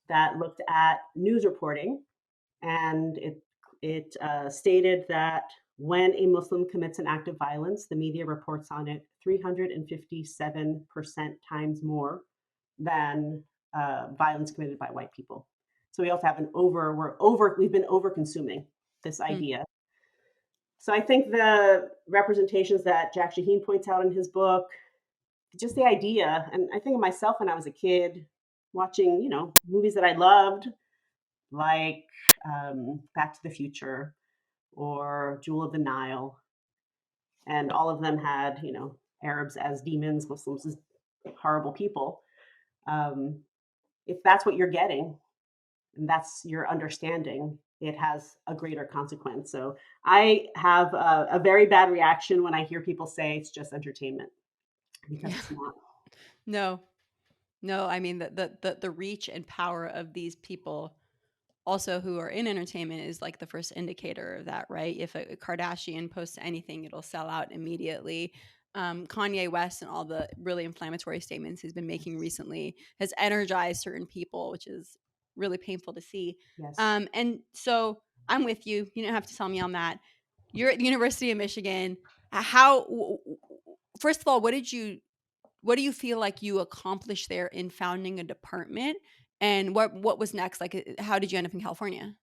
that looked at news reporting, and it stated that when a Muslim commits an act of violence, the media reports on it 357% times more than violence committed by white people. So we also have we've been over consuming this
Mm.
idea. So I think the representations that Jack Shaheen points out in his book, just the idea, and I think of myself when I was a kid watching, movies that I loved, like Back to the Future or Jewel of the Nile, and all of them had, Arabs as demons, Muslims as horrible people. Um, if that's what you're getting and that's your understanding, it has a greater consequence. So I have a very bad reaction when I hear people say it's just entertainment because
Yeah.
it's not.
No, no. I mean, the reach and power of these people also who are in entertainment is like the first indicator of that, right? If a Kardashian posts anything, it'll sell out immediately. Kanye West and all the really inflammatory statements he's been making
Yes.
recently has energized certain people, which is really painful to see.
Yes.
And so I'm with you. You don't have to tell me on that. You're at the University of Michigan. How? First of all, what do you feel like you accomplished there in founding a department? And what was next? Like, how did you end up in California?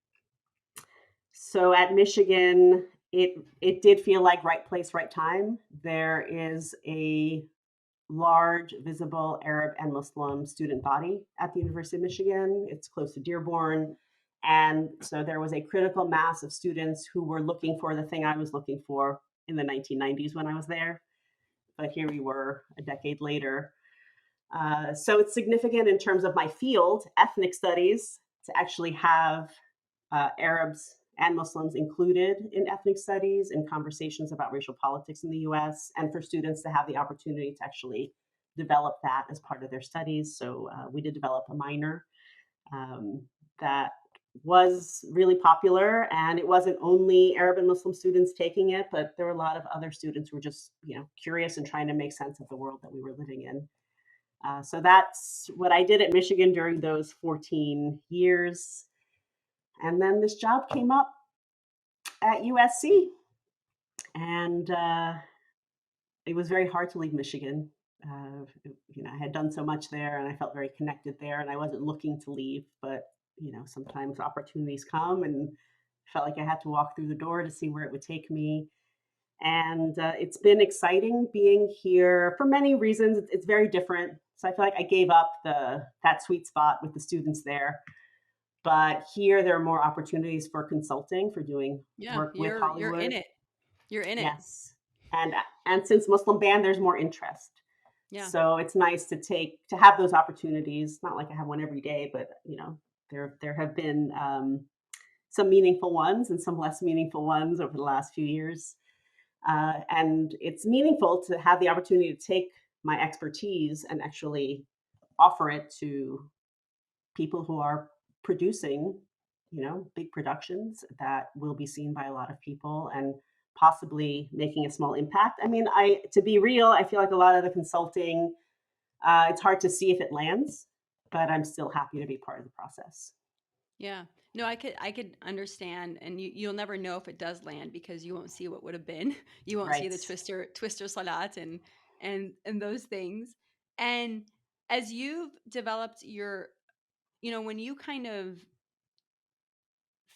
So at Michigan, it did feel like right place, right time. There is a large, visible Arab and Muslim student body at the University of Michigan. It's close to Dearborn. And so there was a critical mass of students who were looking for the thing I was looking for in the 1990s when I was there. But here we were a decade later. So it's significant in terms of my field, ethnic studies, to actually have Arabs and Muslims included in ethnic studies and conversations about racial politics in the US, and for students to have the opportunity to actually develop that as part of their studies. So we did develop a minor that was really popular, and it wasn't only Arab and Muslim students taking it, but there were a lot of other students who were just curious and trying to make sense of the world that we were living in. So that's what I did at Michigan during those 14 years. And then this job came up at USC, and it was very hard to leave Michigan. I had done so much there, and I felt very connected there, and I wasn't looking to leave. But sometimes opportunities come, and felt like I had to walk through the door to see where it would take me. And it's been exciting being here for many reasons. It's very different. So I feel like I gave up that sweet spot with the students there. But here, there are more opportunities for consulting, for doing
Yeah,
work with
you're in
Hollywood.
it. You're in it.
Yes, and since Muslim band, there's more interest.
Yeah.
So it's nice to have those opportunities. Not like I have one every day, but there have been some meaningful ones and some less meaningful ones over the last few years. And it's meaningful to have the opportunity to take my expertise and actually offer it to people who are producing, big productions that will be seen by a lot of people and possibly making a small impact. I mean, to be real, I feel like a lot of the consulting, it's hard to see if it lands, but I'm still happy to be part of the process.
Yeah. No, I could understand, and you'll never know if it does land because you won't see what would have been. You won't see
Right.
the twister salat and those things. And as you've developed your, when you kind of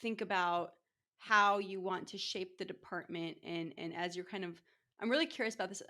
think about how you want to shape the department, and as you're kind of, I'm really curious about this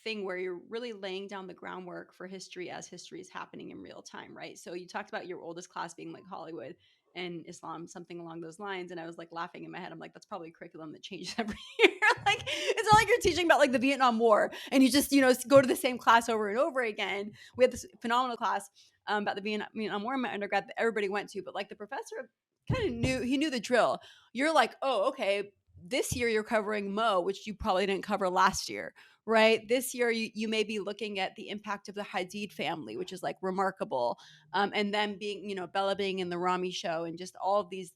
thing where you're really laying down the groundwork for history as history is happening in real time, right? So you talked about your oldest class being like Hollywood and Islam, something along those lines, and I was like laughing in my head. I'm like, that's probably a curriculum that changes every year. Like, it's not like you're teaching about like the Vietnam War and you just go to the same class over and over again. We had this phenomenal class about the Vietnam War in my undergrad that everybody went to, but like the professor kind of knew the drill. You're like, oh, okay, this year you're covering Mo, which you probably didn't cover last year, right? This year you may be looking at the impact of the Hadid family, which is like remarkable, and then being, Bella being in the Rami show, and just all of these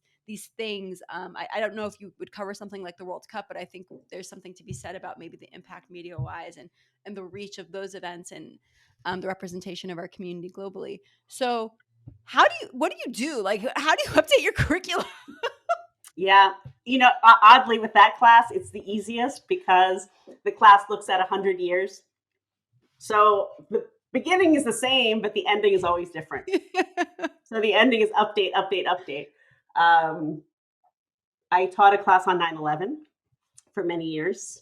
things. I don't know if you would cover something like the World Cup, but I think there's something to be said about maybe the impact media wise and the reach of those events, and the representation of our community globally. So what do you do? Like, how do you update your curriculum?
Yeah. Oddly, with that class, it's the easiest because the class looks at 100 years. So the beginning is the same, but the ending is always different. So the ending is update, update, update. Um, I taught a class on 9/11 for many years.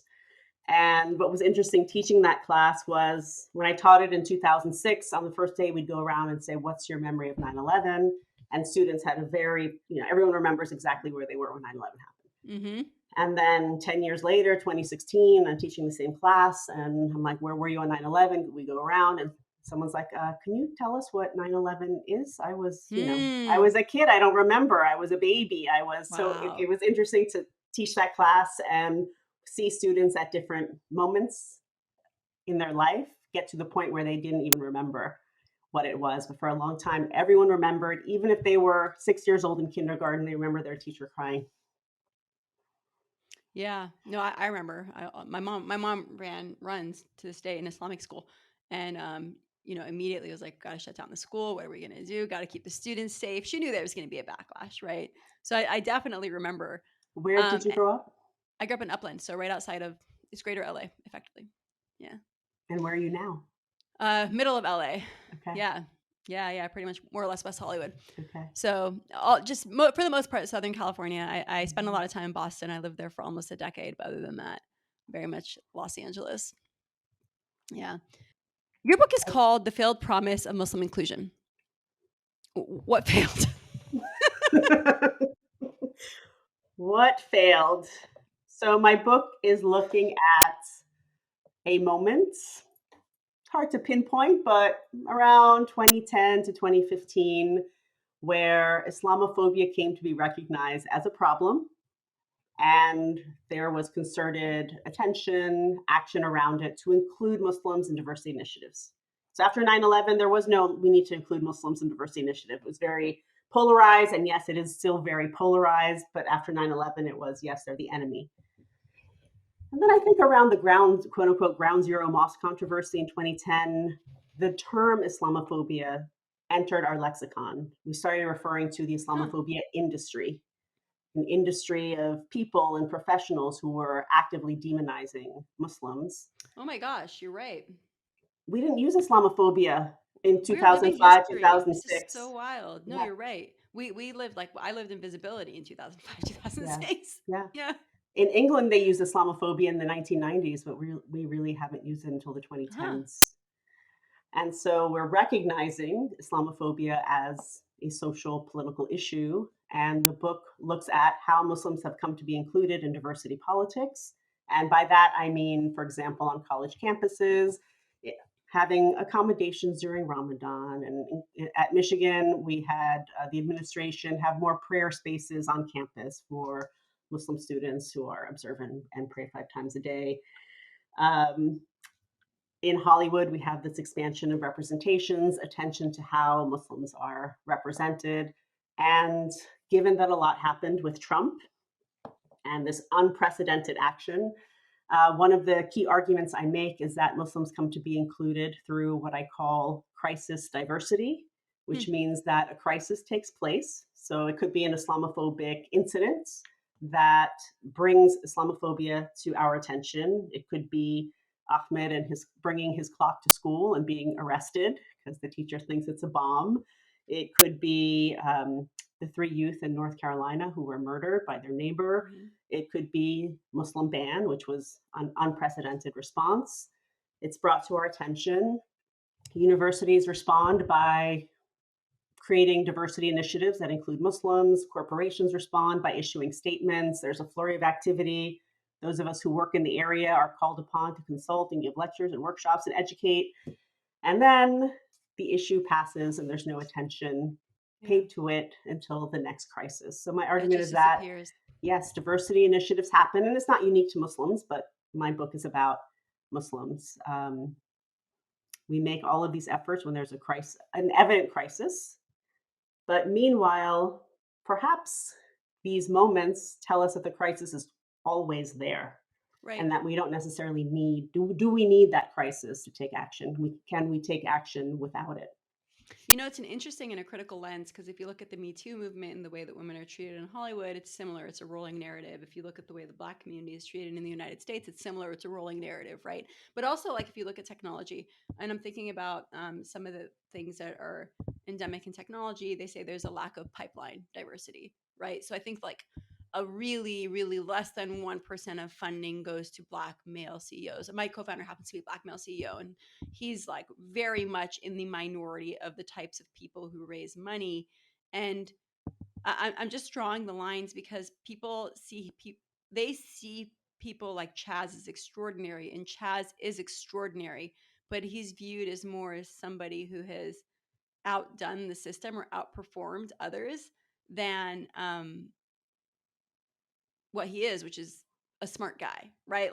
And what was interesting teaching that class was when I taught it in 2006, on the first day, we'd go around and say, what's your memory of 9/11? And students had a very, everyone remembers exactly where they were when 9/11 happened.
Mm-hmm.
And then 10 years later, 2016, I'm teaching the same class. And I'm like, where were you on 9/11? We go around and someone's like, can you tell us what 9/11 is? I
Hmm.
was a kid. I don't remember. I was a baby. So it
Wow.
was interesting to teach that class and see students at different moments in their life get to the point where they didn't even remember what it was. But for a long time, everyone remembered, even if they were 6 years old in kindergarten, they remember their teacher crying.
Yeah. No, I remember. My mom runs to this day in Islamic school, and immediately was like, "Got to shut down the school. What are we gonna do? Got to keep the students safe." She knew there was gonna be a backlash, right? So I definitely remember.
Where did
Um,
you grow up?
I grew up in Upland, so right outside of it's Greater LA, effectively. Yeah.
And where are you now?
Middle of LA.
Okay.
Yeah. Yeah, yeah, pretty much more or less West Hollywood.
Okay.
So, for the most part, Southern California. I spent a lot of time in Boston. I lived there for almost a decade, but other than that, very much Los Angeles. Yeah. Your book is called The Failed Promise of Muslim Inclusion. What failed?
What failed? So my book is looking at a moment. It's hard to pinpoint, but around 2010 to 2015, where Islamophobia came to be recognized as a problem. And there was concerted attention, action around it to include Muslims in diversity initiatives. So after 9/11, there was no, we need to include Muslims in diversity initiative. It was very polarized. And yes, it is still very polarized. But after 9/11, it was, yes, they're the enemy. And then I think around the ground, quote unquote, ground zero mosque controversy in 2010, the term Islamophobia entered our lexicon. We started referring to the
Huh.
Islamophobia industry, an industry of people and professionals who were actively demonizing Muslims.
Oh my gosh, you're right.
We didn't use Islamophobia in
We're living
2005,
history. This is so
2006.
wild. No,
Yeah,
you're right. We lived like I lived in visibility in 2005,
yeah,
2006.
yeah.
Yeah.
In England, they used Islamophobia in the 1990s, but we really haven't used it until the
Huh.
2010s. And so we're recognizing Islamophobia as a social political issue. And the book looks at how Muslims have come to be included in diversity politics. And by that, I mean, for example, on college campuses, eh, having accommodations during Ramadan. And at Michigan, we had the administration have more prayer spaces on campus for Muslim students who are observant and pray 5 times a day. Um, in Hollywood, we have this expansion of representations, attention to how Muslims are represented. And given that a lot happened with Trump and this unprecedented action, one of the key arguments I make is that Muslims come to be included through what I call crisis diversity, which means that a crisis takes place. So it could be an Islamophobic incident that brings Islamophobia to our attention. It could be Ahmed and his bringing his clock to school and being arrested because the teacher thinks it's a bomb. It could be the 3 youth in North Carolina who were murdered by their neighbor.
Mhm.
It could be Muslim ban, which was an unprecedented response. It's brought to our attention. Universities respond by creating diversity initiatives that include Muslims. Corporations respond by issuing statements. There's a flurry of activity. Those of us who work in the area are called upon to consult and give lectures and workshops and educate. And then the issue passes and there's no attention
Yeah.
paid to it until the next crisis. So my
It
argument
just
is that,
disappears.
yes, diversity initiatives happen, and it's not unique to Muslims, but my book is about Muslims. We make all of these efforts when there's a crisis, an evident crisis. But meanwhile, perhaps these moments tell us that the crisis is always there
Right.
and that we don't necessarily need, do we need that crisis to take action? Can we take action without it?
You know, it's an interesting and a critical lens because if you look at the Me Too movement and the way that women are treated in Hollywood, it's similar. It's a rolling narrative. If you look at the way the Black community is treated in the United States, it's similar. It's a rolling narrative, right? But also, like if you look at technology, and I'm thinking about some of the things that are endemic in technology, they say there's a lack of pipeline diversity, right? So I think like a really, really less than 1% of funding goes to Black male CEOs. And my co-founder happens to be a Black male CEO, and he's like very much in the minority of the types of people who raise money. And I'm just drawing the lines because people see they see people like Chaz as extraordinary, and Chaz is extraordinary, but he's viewed as more as somebody who has outdone the system or outperformed others than what he is, which is a smart guy, right?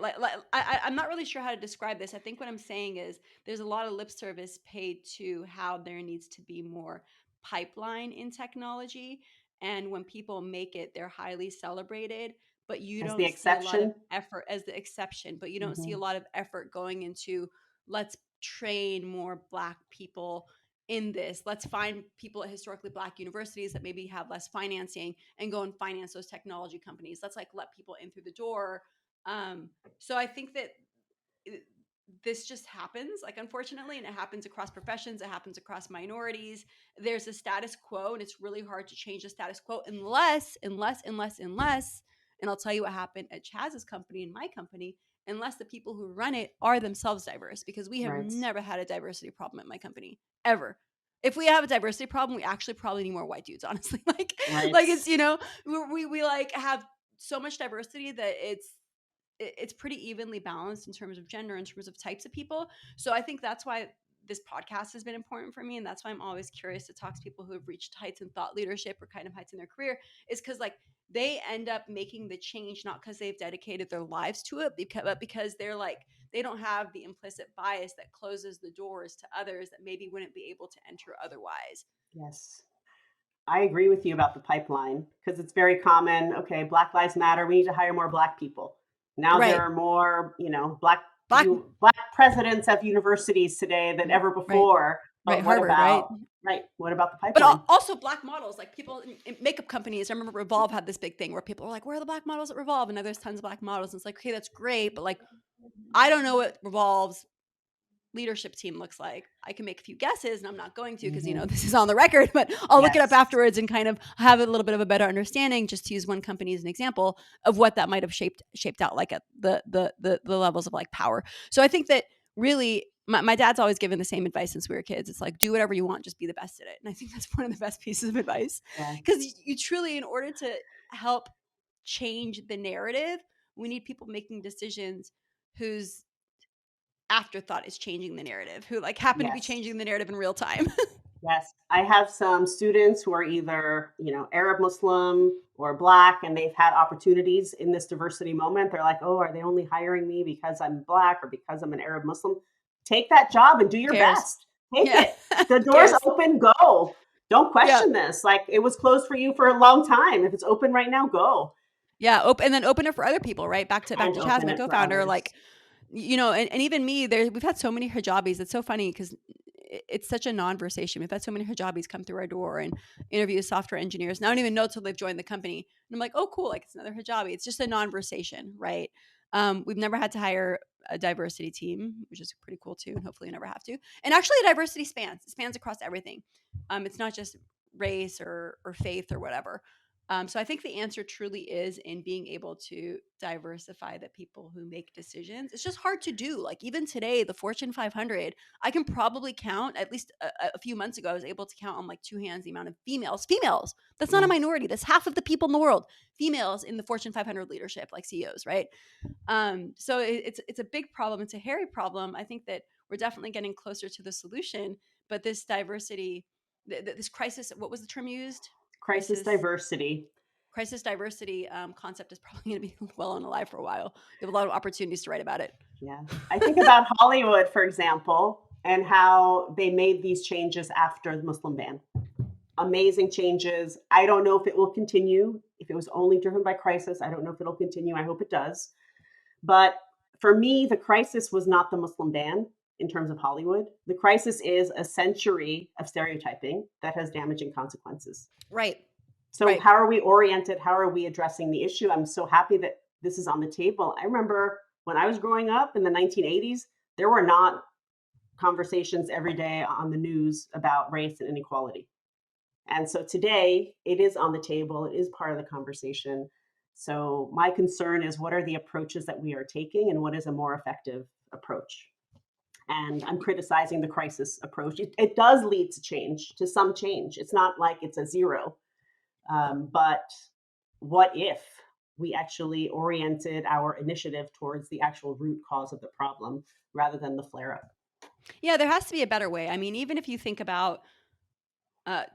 I'm not really sure how to describe this. I think what I'm saying is there's a lot of lip service paid to how there needs to be more pipeline in technology. And when people make it, they're highly celebrated, but you
As the
don't see a lot of
exception.
effort as the exception, but you don't see a
Mhm.
lot of effort going into let's train more Black people in this. Let's find people at historically Black universities that maybe have less financing and go and finance those technology companies. Let's like let people in through the door. So I think that this just happens, like unfortunately, and it happens across professions. It happens across minorities. There's a status quo, and it's really hard to change the status quo unless. And I'll tell you what happened at Chaz's company and my company. Unless the people who run it are themselves diverse, because we have
Right.
never had a diversity problem at my company ever. If we have a diversity problem, we actually probably need more white dudes, honestly.
Right.
Like it's we like have so much diversity that it's pretty evenly balanced in terms of gender, in terms of types of people. So I think that's why this podcast has been important for me, and that's why I'm always curious to talk to people who have reached heights in thought leadership or kind of heights in their career, is because like they end up making the change not because they've dedicated their lives to it, but because they're like they don't have the implicit bias that closes the doors to others that maybe wouldn't be able to enter otherwise.
Yes. I agree with you about the pipeline because it's very common. Okay, Black Lives Matter. We need to hire more Black people. Now there
Right.
are more, Black
Black.
Black presidents of universities today than ever
Right.
before.
Right.
But what
Harvard. Right.
about right? What about the
But
pipeline?
also Black models, like people in makeup companies. I remember Revolve had this big thing where people were like, "Where are the Black models at Revolve?" And now there's tons of Black models. And it's like, okay, that's great, but like, I don't know what Revolve's leadership team looks like. I can make a few guesses, and I'm not going to because
Mhm.
this is on the record. But I'll look it up
Yes.
afterwards and kind of have a little bit of a better understanding. Just to use one company as an example of what that might have shaped out like at the levels of like power. So I think that really my dad's always given the same advice since we were kids. It's like, do whatever you want, just be the best at it. And I think that's one of the best pieces of advice
Yeah.
because you truly, in order to help change the narrative, we need people making decisions whose afterthought is changing the narrative, who like happen to be
Yes.
changing the narrative in real time.
Yes, I have some students who are either, Arab Muslim or Black, and they've had opportunities in this diversity moment. They're like, oh, are they only hiring me because I'm Black or because I'm an Arab Muslim? Take that job and do
Who
your
cares?
best. Take
Yeah.
it. The
Who
door's
cares?
open, go. Don't
Yeah.
question this. Like it was closed for you for a long time. If it's open right now, go.
Yeah. And then open it for other people, right? Back to
And
Chaz,
open
my
it for
co-founder.
others.
Like, and even me, we've had so many hijabis. It's so funny because it's such a non-versation. We've had so many hijabis come through our door and interview software engineers, and I don't even know till they've joined the company. And I'm like, oh, cool, like it's another hijabi. It's just a non-versation, right? We've never had to hire a diversity team, which is pretty cool too, and hopefully never have to. And actually, diversity spans across everything. It's not just race or faith or whatever. So I think the answer truly is in being able to diversify the people who make decisions. It's just hard to do. Like even today, the Fortune 500, I can probably count, at least a few months ago, I was able to count on like two hands the amount of females. Females. That's not a
Yeah.
minority. That's half of the people in the world. Females in the Fortune 500 leadership, like CEOs, right? So it's a big problem. It's a hairy problem. I think that we're definitely getting closer to the solution. But this diversity, this crisis, what was the term used?
Crisis diversity.
Crisis diversity concept is probably going to be well and alive for a while. You have a lot of opportunities to write about it.
Yeah. I think about Hollywood, for example, and how they made these changes after the Muslim ban. Amazing changes. I don't know if it will continue. If it was only driven by crisis, I don't know if it'll continue. I hope it does. But for me, the crisis was not the Muslim ban in terms of Hollywood. The crisis is a century of stereotyping that has damaging consequences.
Right.
So
Right.
how are we oriented? How are we addressing the issue? I'm so happy that this is on the table. I remember when I was growing up in the 1980s, there were not conversations every day on the news about race and inequality. And so today it is on the table. It is part of the conversation. So my concern is what are the approaches that we are taking and what is a more effective approach? And I'm criticizing the crisis approach. It does lead to change, to some change. It's not like it's a zero. But what if we actually oriented our initiative towards the actual root cause of the problem rather than the flare up?
Yeah, there has to be a better way. I mean, even if you think about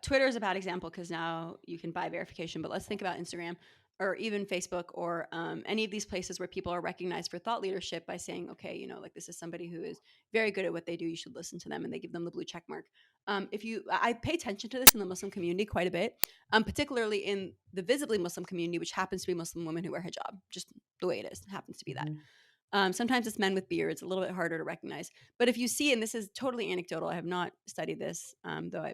Twitter is a bad example because now you can buy verification, but let's think about Instagram or even Facebook or any of these places where people are recognized for thought leadership by saying, okay, like this is somebody who is very good at what they do. You should listen to them, and they give them the blue check mark. I pay attention to this in the Muslim community quite a bit, particularly in the visibly Muslim community, which happens to be Muslim women who wear hijab, just the way it is. It happens to be that. Sometimes it's men with beards, a little bit harder to recognize. But if you see, and this is totally anecdotal, I have not studied this, though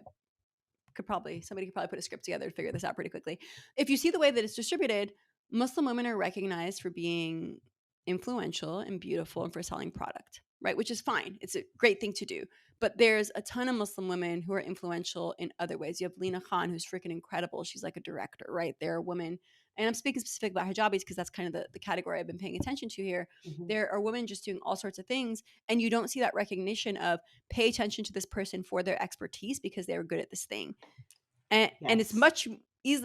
somebody could probably put a script together to figure this out pretty quickly. If you see the way that it's distributed, Muslim women are recognized for being influential and beautiful and for selling product, right? Which is fine. It's a great thing to do. But there's a ton of Muslim women who are influential in other ways. You have Lena Khan, who's freaking incredible. She's like a director, right? There are women, and I'm speaking specific about hijabis because that's kind of the category I've been paying attention to here.
Mm-hmm.
There are women just doing all sorts of things, and you don't see that recognition of pay attention to this person for their expertise because they're good at this thing. And it's much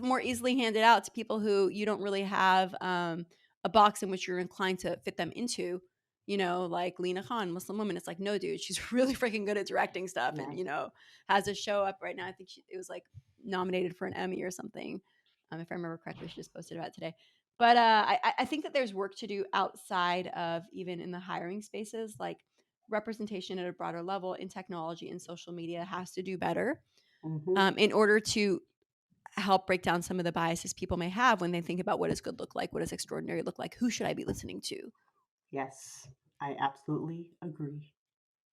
more easily handed out to people who you don't really have a box in which you're inclined to fit them into, like Lena Khan, Muslim woman. It's like, no, dude, she's really freaking good at directing stuff and, has a show up right now. I think it was like nominated for an Emmy or something. If I remember correctly, she just posted about it today. But I think that there's work to do outside of even in the hiring spaces, like representation at a broader level in technology and social media has to do better. In order to help break down some of the biases people may have when they think about what does good look like, what does extraordinary look like, who should I be listening to?
Yes, I absolutely agree.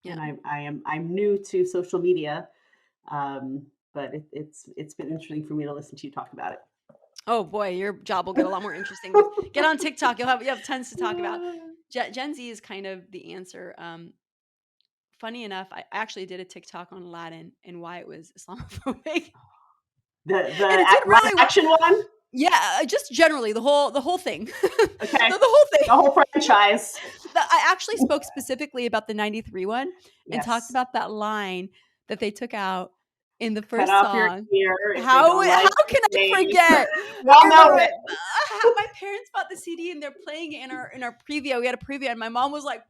Yeah.
And I'm new to social media, but it's been interesting for me to listen to you talk about it.
Oh boy, your job will get a lot more interesting. Get on TikTok; you have tons to talk about. Gen Z is kind of the answer. Funny enough, I actually did a TikTok on Aladdin and why it was Islamophobic.
The
And it did
live
really
action one?
Yeah, just generally the whole thing.
Okay.
The whole thing.
The whole franchise.
I actually spoke specifically about the 93 one and talked
Yes.
about that line that they took out in the
Cut
first
off your
song.
ear if they
How
don't like
can I
the
forget?
We all
I
know
remember
it.
my parents bought the CD and they're playing it in our preview. We had a preview and my mom was like,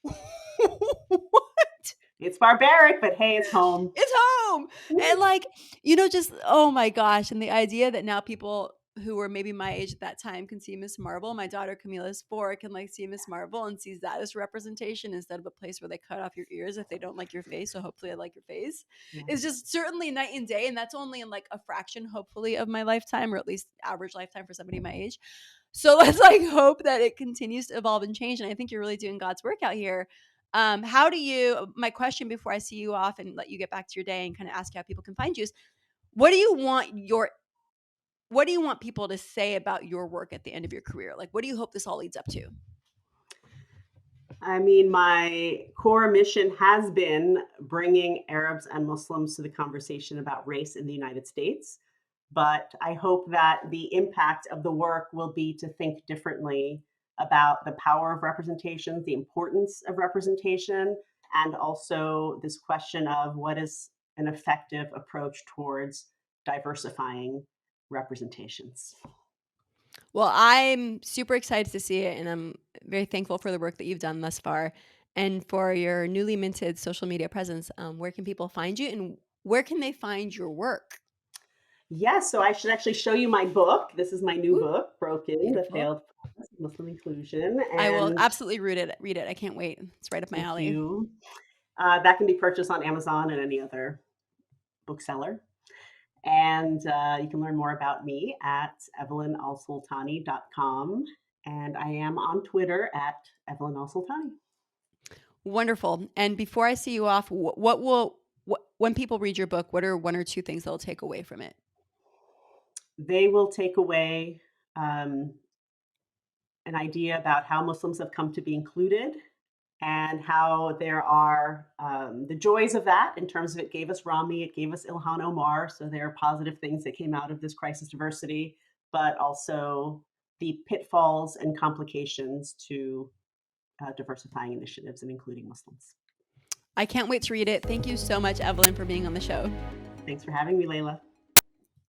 "What?
It's barbaric, but hey, it's home.
It's home." And like, just oh my gosh. And the idea that now people who were maybe my age at that time can see Miss Marvel. My daughter Camila's 4, can like see Miss Marvel and sees that as representation instead of a place where they cut off your ears if they don't like your face. So hopefully I like your face.
Yeah.
It's just certainly night and day. And that's only in like a fraction, hopefully, of my lifetime, or at least average lifetime for somebody my age. So let's like hope that it continues to evolve and change. And I think you're really doing God's work out here. How do you my question before I see you off and let you get back to your day and kinda ask you how people can find you is, what do you want your what do you want people to say about your work at the end of your career? Like, what do you hope this all leads up to?
I mean, my core mission has been bringing Arabs and Muslims to the conversation about race in the United States. But I hope that the impact of the work will be to think differently about the power of representation, the importance of representation, and also this question of what is an effective approach towards diversifying representations.
Well, I'm super excited to see it, and I'm very thankful for the work that you've done thus far and for your newly minted social media presence. Where can people find you, and where can they find your work?
Yes, so I should actually show you my book. This is my new
Ooh,
book, Broken: The
beautiful.
Failed Promise of Muslim Inclusion,
I will
and
absolutely read it. I can't wait. It's right up my
thank
alley.
you. That can be purchased on Amazon and any other bookseller. And you can learn more about me at evelynalsultany.com. And I am on Twitter at Evelyn Alsultany.
Wonderful. And before I see you off, what will when people read your book, what are one or two things they'll take away from it?
They will take away um, an idea about how Muslims have come to be included and how there are the joys of that in terms of it gave us Rami, it gave us Ilhan Omar. So there are positive things that came out of this crisis diversity, but also the pitfalls and complications to diversifying initiatives and including Muslims.
I can't wait to read it. Thank you so much, Evelyn, for being on the show.
Thanks for having me, Layla.